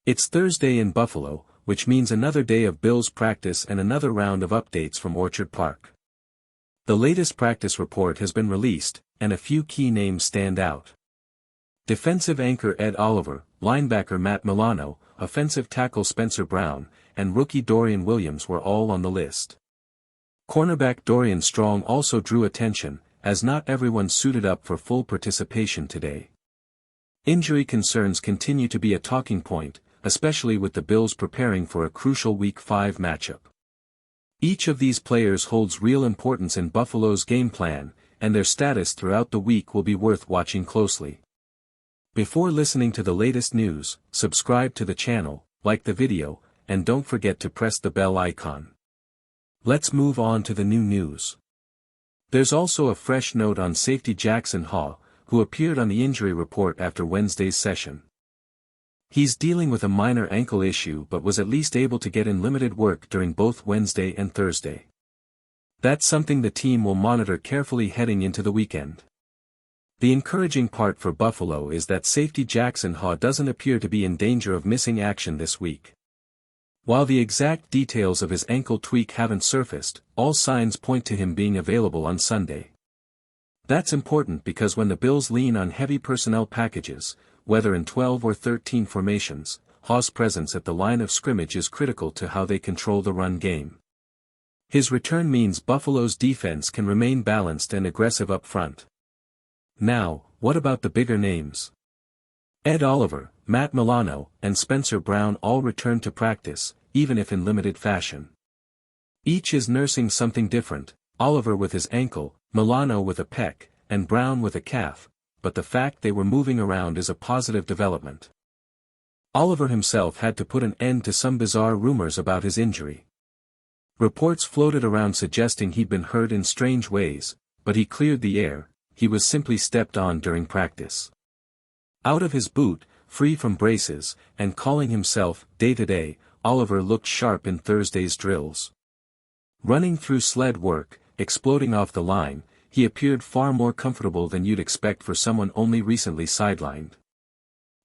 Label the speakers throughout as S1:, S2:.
S1: It's Thursday in Buffalo, which means another day of Bills practice and another round of updates from Orchard Park. The latest practice report has been released, and a few key names stand out. Defensive anchor Ed Oliver, linebacker Matt Milano, offensive tackle Spencer Brown, and rookie Dorian Williams were all on the list. Cornerback Dorian Strong also drew attention, as not everyone suited up for full participation today. Injury concerns continue to be a talking point, especially with the Bills preparing for a crucial Week 5 matchup. Each of these players holds real importance in Buffalo's game plan, and their status throughout the week will be worth watching closely. Before listening to the latest news, subscribe to the channel, like the video, and don't forget to press the bell icon. Let's move on to the new news. There's also a fresh note on safety Jackson Haw, who appeared on the injury report after Wednesday's session. He's dealing with a minor ankle issue but was at least able to get in limited work during both Wednesday and Thursday. That's something the team will monitor carefully heading into the weekend. The encouraging part for Buffalo is that safety Jackson Haw doesn't appear to be in danger of missing action this week. While the exact details of his ankle tweak haven't surfaced, all signs point to him being available on Sunday. That's important because when the Bills lean on heavy personnel packages, whether in 12 or 13 formations, Haw's presence at the line of scrimmage is critical to how they control the run game. His return means Buffalo's defense can remain balanced and aggressive up front. Now, what about the bigger names? Ed Oliver, Matt Milano, and Spencer Brown all returned to practice, even if in limited fashion. Each is nursing something different, Oliver with his ankle, Milano with a pec, and Brown with a calf, but the fact they were moving around is a positive development. Oliver himself had to put an end to some bizarre rumors about his injury. Reports floated around suggesting he'd been hurt in strange ways, but he cleared the air. He was simply stepped on during practice. Out of his boot, free from braces, and calling himself day-to-day, Oliver looked sharp in Thursday's drills. Running through sled work, exploding off the line, he appeared far more comfortable than you'd expect for someone only recently sidelined.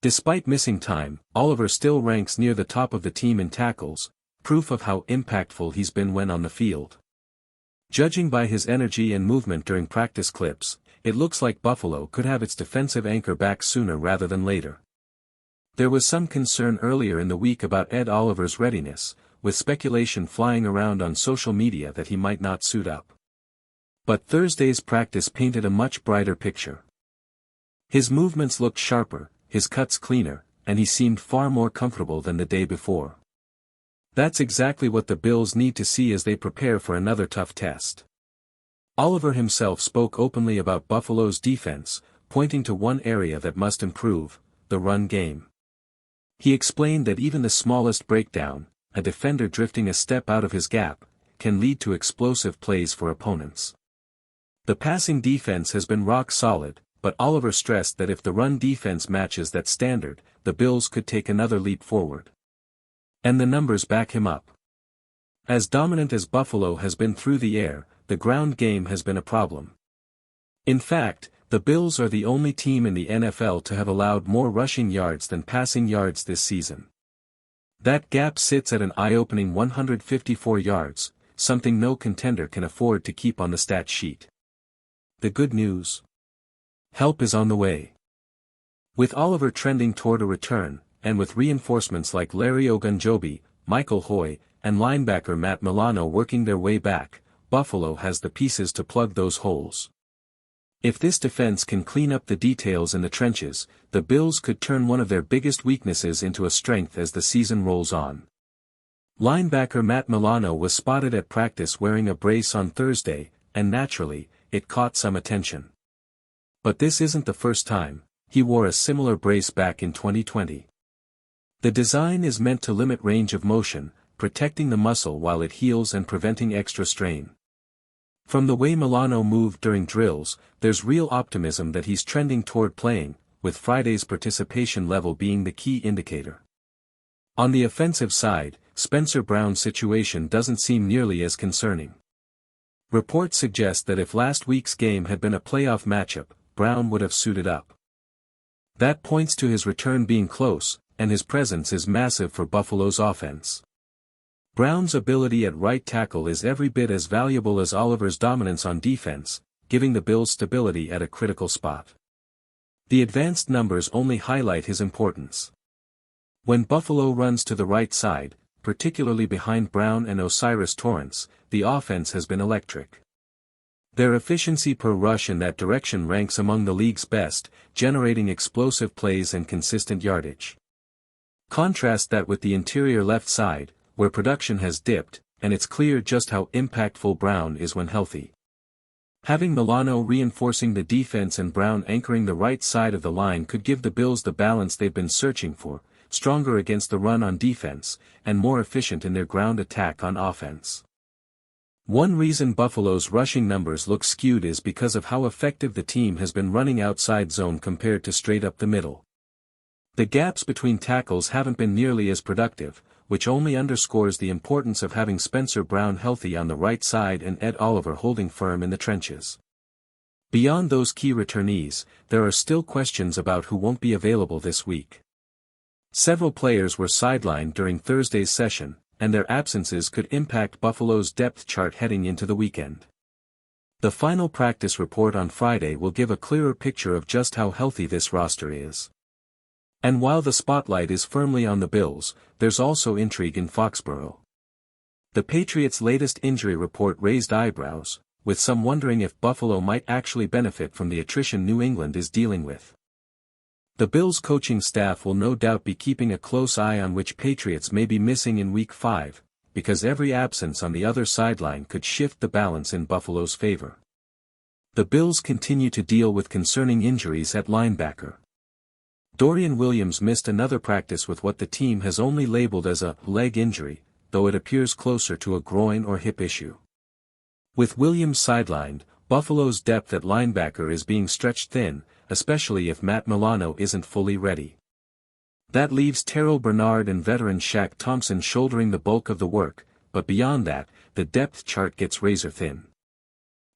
S1: Despite missing time, Oliver still ranks near the top of the team in tackles, proof of how impactful he's been when on the field. Judging by his energy and movement during practice clips, it looks like Buffalo could have its defensive anchor back sooner rather than later. There was some concern earlier in the week about Ed Oliver's readiness, with speculation flying around on social media that he might not suit up. But Thursday's practice painted a much brighter picture. His movements looked sharper, his cuts cleaner, and he seemed far more comfortable than the day before. That's exactly what the Bills need to see as they prepare for another tough test. Oliver himself spoke openly about Buffalo's defense, pointing to one area that must improve, the run game. He explained that even the smallest breakdown, a defender drifting a step out of his gap, can lead to explosive plays for opponents. The passing defense has been rock solid, but Oliver stressed that if the run defense matches that standard, the Bills could take another leap forward. And the numbers back him up. As dominant as Buffalo has been through the air, the ground game has been a problem. In fact, the Bills are the only team in the NFL to have allowed more rushing yards than passing yards this season. That gap sits at an eye-opening 154 yards, something no contender can afford to keep on the stat sheet. The good news? Help is on the way. With Oliver trending toward a return, and with reinforcements like Larry Ogunjobi, Michael Hoy, and linebacker Matt Milano working their way back, Buffalo has the pieces to plug those holes. If this defense can clean up the details in the trenches, the Bills could turn one of their biggest weaknesses into a strength as the season rolls on. Linebacker Matt Milano was spotted at practice wearing a brace on Thursday, and naturally, it caught some attention. But this isn't the first time. He wore a similar brace back in 2020. The design is meant to limit range of motion, protecting the muscle while it heals and preventing extra strain. From the way Milano moved during drills, there's real optimism that he's trending toward playing, with Friday's participation level being the key indicator. On the offensive side, Spencer Brown's situation doesn't seem nearly as concerning. Reports suggest that if last week's game had been a playoff matchup, Brown would have suited up. That points to his return being close, and his presence is massive for Buffalo's offense. Brown's ability at right tackle is every bit as valuable as Oliver's dominance on defense, giving the Bills stability at a critical spot. The advanced numbers only highlight his importance. When Buffalo runs to the right side, particularly behind Brown and O'Cyrus Torrence, the offense has been electric. Their efficiency per rush in that direction ranks among the league's best, generating explosive plays and consistent yardage. Contrast that with the interior left side, where production has dipped, and it's clear just how impactful Brown is when healthy. Having Milano reinforcing the defense and Brown anchoring the right side of the line could give the Bills the balance they've been searching for, stronger against the run on defense, and more efficient in their ground attack on offense. One reason Buffalo's rushing numbers look skewed is because of how effective the team has been running outside zone compared to straight up the middle. The gaps between tackles haven't been nearly as productive, which only underscores the importance of having Spencer Brown healthy on the right side and Ed Oliver holding firm in the trenches. Beyond those key returnees, there are still questions about who won't be available this week. Several players were sidelined during Thursday's session, and their absences could impact Buffalo's depth chart heading into the weekend. The final practice report on Friday will give a clearer picture of just how healthy this roster is. And while the spotlight is firmly on the Bills, there's also intrigue in Foxborough. The Patriots' latest injury report raised eyebrows, with some wondering if Buffalo might actually benefit from the attrition New England is dealing with. The Bills' coaching staff will no doubt be keeping a close eye on which Patriots may be missing in Week 5, because every absence on the other sideline could shift the balance in Buffalo's favor. The Bills continue to deal with concerning injuries at linebacker. Dorian Williams missed another practice with what the team has only labeled as a leg injury, though it appears closer to a groin or hip issue. With Williams sidelined, Buffalo's depth at linebacker is being stretched thin, especially if Matt Milano isn't fully ready. That leaves Terrell Bernard and veteran Shaq Thompson shouldering the bulk of the work, but beyond that, the depth chart gets razor thin.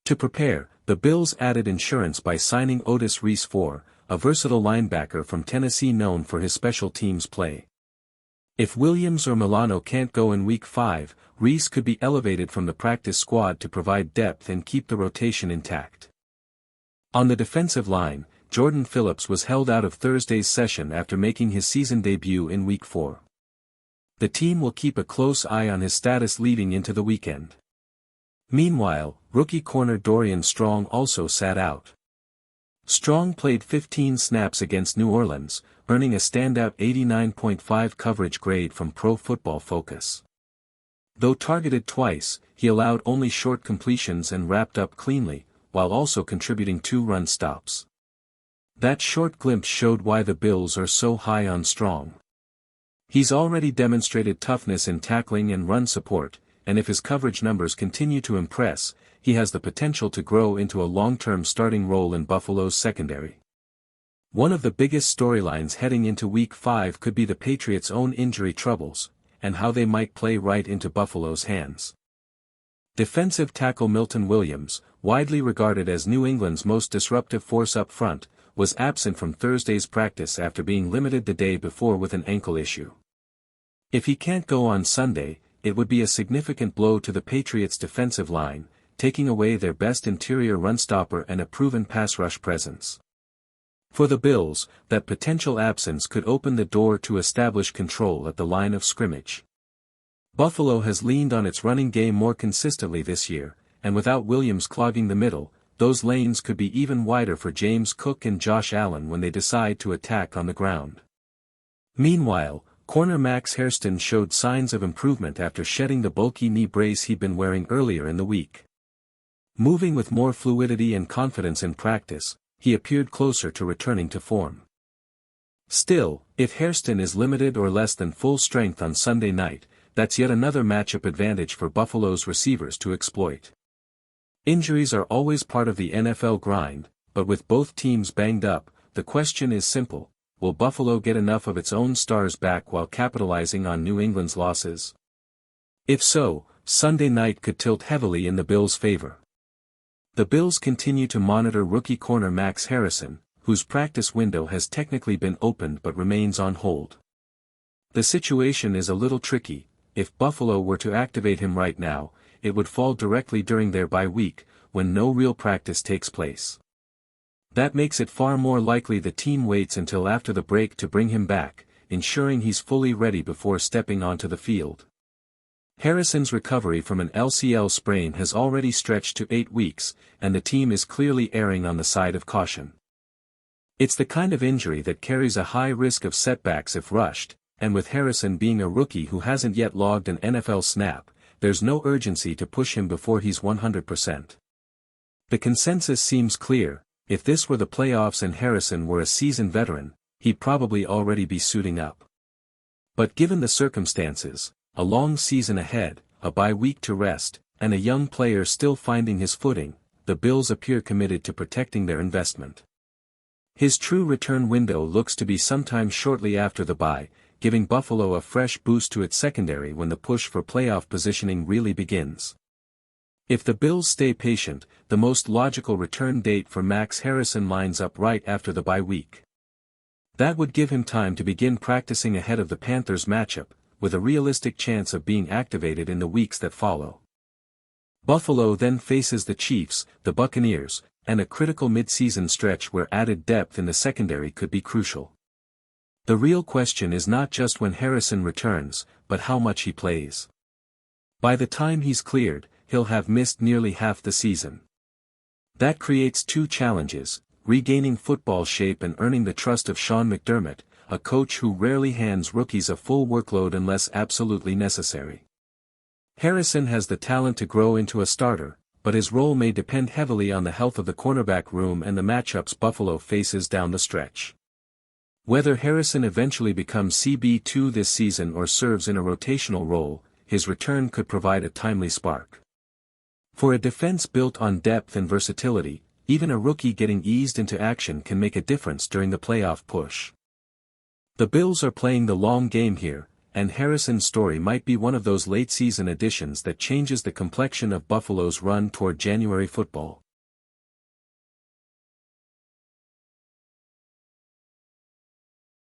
S1: To prepare, the Bills added insurance by signing Otis Reese IV, a versatile linebacker from Tennessee known for his special teams play. If Williams or Milano can't go in Week 5, Reese could be elevated from the practice squad to provide depth and keep the rotation intact. On the defensive line, Jordan Phillips was held out of Thursday's session after making his season debut in Week 4. The team will keep a close eye on his status leading into the weekend. Meanwhile, rookie corner Dorian Strong also sat out. Strong played 15 snaps against New Orleans, earning a standout 89.5 coverage grade from Pro Football Focus. Though targeted twice, he allowed only short completions and wrapped up cleanly, while also contributing 2 run stops. That short glimpse showed why the Bills are so high on Strong. He's already demonstrated toughness in tackling and run support, and if his coverage numbers continue to impress, he has the potential to grow into a long-term starting role in Buffalo's secondary. One of the biggest storylines heading into Week 5 could be the Patriots' own injury troubles, and how they might play right into Buffalo's hands. Defensive tackle Milton Williams, widely regarded as New England's most disruptive force up front, was absent from Thursday's practice after being limited the day before with an ankle issue. If he can't go on Sunday, it would be a significant blow to the Patriots' defensive line, taking away their best interior run stopper and a proven pass rush presence. For the Bills, that potential absence could open the door to establish control at the line of scrimmage. Buffalo has leaned on its running game more consistently this year, and without Williams clogging the middle, those lanes could be even wider for James Cook and Josh Allen when they decide to attack on the ground. Meanwhile, corner Max Hairston showed signs of improvement after shedding the bulky knee brace he'd been wearing earlier in the week. Moving with more fluidity and confidence in practice, he appeared closer to returning to form. Still, if Hairston is limited or less than full strength on Sunday night, that's yet another matchup advantage for Buffalo's receivers to exploit. Injuries are always part of the NFL grind, but with both teams banged up, the question is simple: will Buffalo get enough of its own stars back while capitalizing on New England's losses? If so, Sunday night could tilt heavily in the Bills' favor. The Bills continue to monitor rookie corner Max Harrison, whose practice window has technically been opened but remains on hold. The situation is a little tricky. If Buffalo were to activate him right now, it would fall directly during their bye week, when no real practice takes place. That makes it far more likely the team waits until after the break to bring him back, ensuring he's fully ready before stepping onto the field. Harrison's recovery from an LCL sprain has already stretched to 8 weeks, and the team is clearly erring on the side of caution. It's the kind of injury that carries a high risk of setbacks if rushed, and with Harrison being a rookie who hasn't yet logged an NFL snap, there's no urgency to push him before he's 100%. The consensus seems clear: if this were the playoffs and Harrison were a seasoned veteran, he'd probably already be suiting up. But given the circumstances, a long season ahead, a bye week to rest, and a young player still finding his footing, the Bills appear committed to protecting their investment. His true return window looks to be sometime shortly after the bye, giving Buffalo a fresh boost to its secondary when the push for playoff positioning really begins. If the Bills stay patient, the most logical return date for Max Harrison lines up right after the bye week. That would give him time to begin practicing ahead of the Panthers matchup, with a realistic chance of being activated in the weeks that follow. Buffalo then faces the Chiefs, the Buccaneers, and a critical mid-season stretch where added depth in the secondary could be crucial. The real question is not just when Harrison returns, but how much he plays. By the time he's cleared, he'll have missed nearly half the season. That creates two challenges: regaining football shape and earning the trust of Sean McDermott, a coach who rarely hands rookies a full workload unless absolutely necessary. Harrison has the talent to grow into a starter, but his role may depend heavily on the health of the cornerback room and the matchups Buffalo faces down the stretch. Whether Harrison eventually becomes CB2 this season or serves in a rotational role, his return could provide a timely spark. For a defense built on depth and versatility, even a rookie getting eased into action can make a difference during the playoff push. The Bills are playing the long game here, and Harrison's story might be one of those late-season additions that changes the complexion of Buffalo's run toward January football.